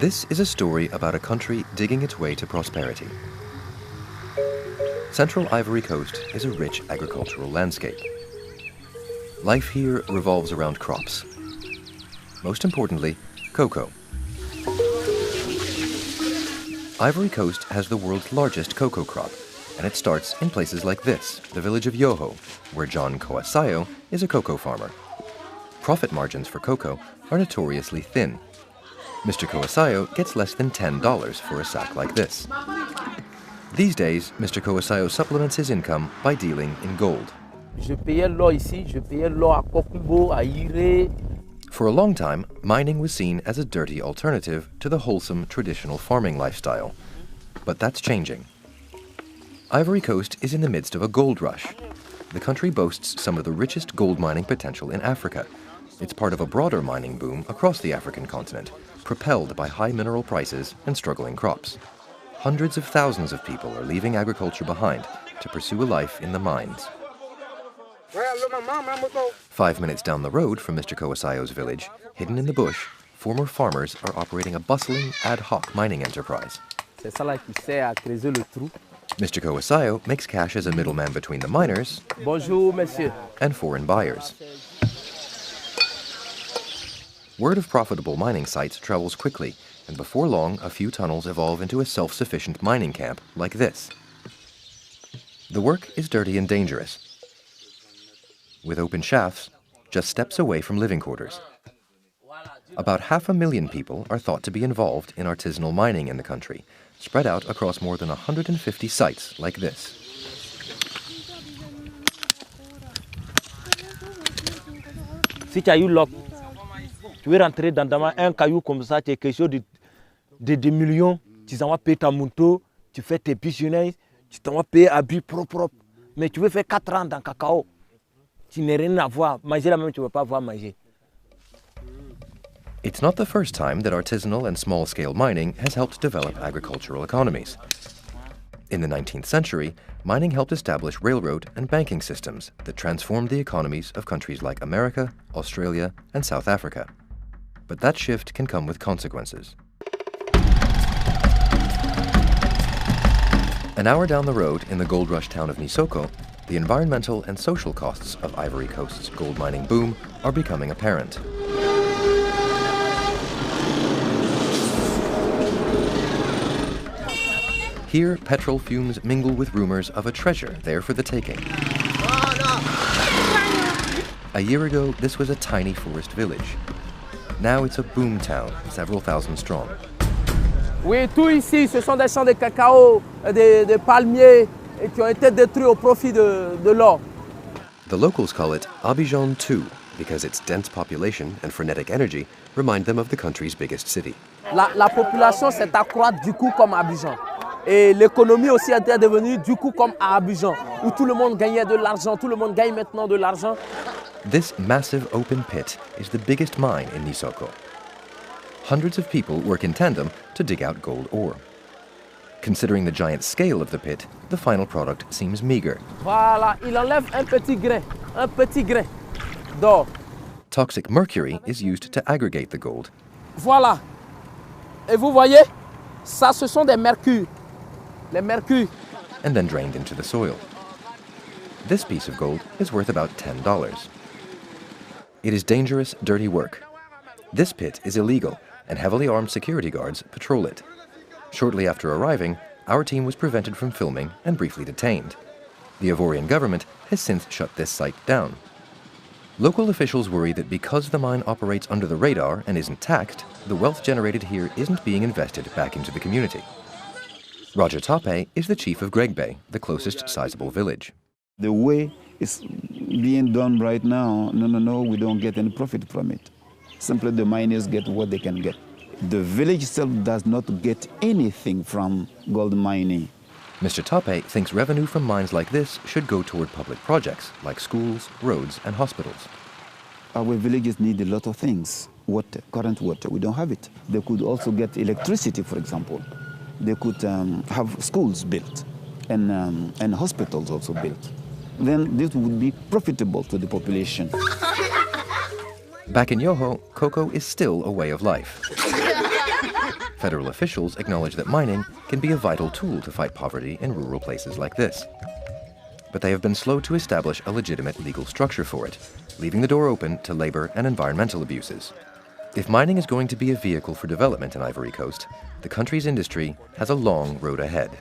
This is a story about a country digging its way to prosperity. Central Ivory Coast is a rich agricultural landscape. Life here revolves around crops. Most importantly, cocoa. Ivory Coast has the world's largest cocoa crop, and it starts in places like this, the village of Yoho, where John Koasayo is a cocoa farmer. Profit margins for cocoa are notoriously thin. Mr. Koasayo gets less than $10 for a sack like this. These days, Mr. Koasayo supplements his income by dealing in gold. For a long time, mining was seen as a dirty alternative to the wholesome traditional farming lifestyle. But that's changing. Ivory Coast is in the midst of a gold rush. The country boasts some of the richest gold mining potential in Africa. It's part of a broader mining boom across the African continent, propelled by high mineral prices and struggling crops. Hundreds of thousands of people are leaving agriculture behind to pursue a life in the mines. 5 minutes down the road from Mr. Koasayo's village, hidden in the bush, former farmers are operating a bustling, ad hoc mining enterprise. Mr. Koasayo makes cash as a middleman between the miners and foreign buyers. Word of profitable mining sites travels quickly, and before long, a few tunnels evolve into a self-sufficient mining camp like this. The work is dirty and dangerous, with open shafts just steps away from living quarters. About 500,000 people are thought to be involved in artisanal mining in the country, spread out across more than 150 sites like this. Si tu as eu l'op, tu veux rentrer dans un caillou comme ça, tu es quelque chose de millions, tu t'en vas payer ta moto, tu fais tes business, tu t'en vas payer habits propres. Mais tu veux faire 4 ans dans le cacao, tu n'as rien à voir. Manger là même, tu ne veux pas voir manger. It's not the first time that artisanal and small-scale mining has helped develop agricultural economies. In the 19th century, mining helped establish railroad and banking systems that transformed the economies of countries like America, Australia, and South Africa. But that shift can come with consequences. An hour down the road in the gold rush town of Nisoko, the environmental and social costs of Ivory Coast's gold mining boom are becoming apparent. Here, petrol fumes mingle with rumors of a treasure there for the taking. A year ago, this was a tiny forest village. Now it's a boom town, several thousand strong. Oui, tout ici, ce sont des champs de cacao, de palmiers qui ont été détruits au profit de l'or. The locals call it Abidjan 2 because its dense population and frenetic energy remind them of the country's biggest city. La population s'est accroître du coup comme Abidjan. Et l'économie aussi était devenue du coup comme à Abidjan, où tout le monde gagnait de l'argent, tout le monde gagne maintenant de l'argent. This massive open pit is the biggest mine in Nisoko. Hundreds of people work in tandem to dig out gold ore. Considering the giant scale of the pit, the final product seems meager. Voilà, il enlève un petit grain d'or. Toxic mercury is used to aggregate the gold. Voilà. Et vous voyez, ça ce sont des mercures. Les mercures. And then drained into the soil. This piece of gold is worth about $10. It is dangerous, dirty work. This pit is illegal, and heavily armed security guards patrol it. Shortly after arriving, our team was prevented from filming and briefly detained. The Ivorian government has since shut this site down. Local officials worry that because the mine operates under the radar and isn't taxed, the wealth generated here isn't being invested back into the community. Roger Tape is the chief of Gregbe, the closest sizable village. The way it's being done right now, no, we don't get any profit from it. Simply the miners get what they can get. The village itself does not get anything from gold mining. Mr. Tape thinks revenue from mines like this should go toward public projects like schools, roads, and hospitals. Our villages need a lot of things. Water, current water, we don't have it. They could also get electricity, for example. They could have schools built and hospitals also built. Then this would be profitable to the population. Back in Yoho, cocoa is still a way of life. Federal officials acknowledge that mining can be a vital tool to fight poverty in rural places like this. But they have been slow to establish a legitimate legal structure for it, leaving the door open to labor and environmental abuses. If mining is going to be a vehicle for development in Ivory Coast, the country's industry has a long road ahead.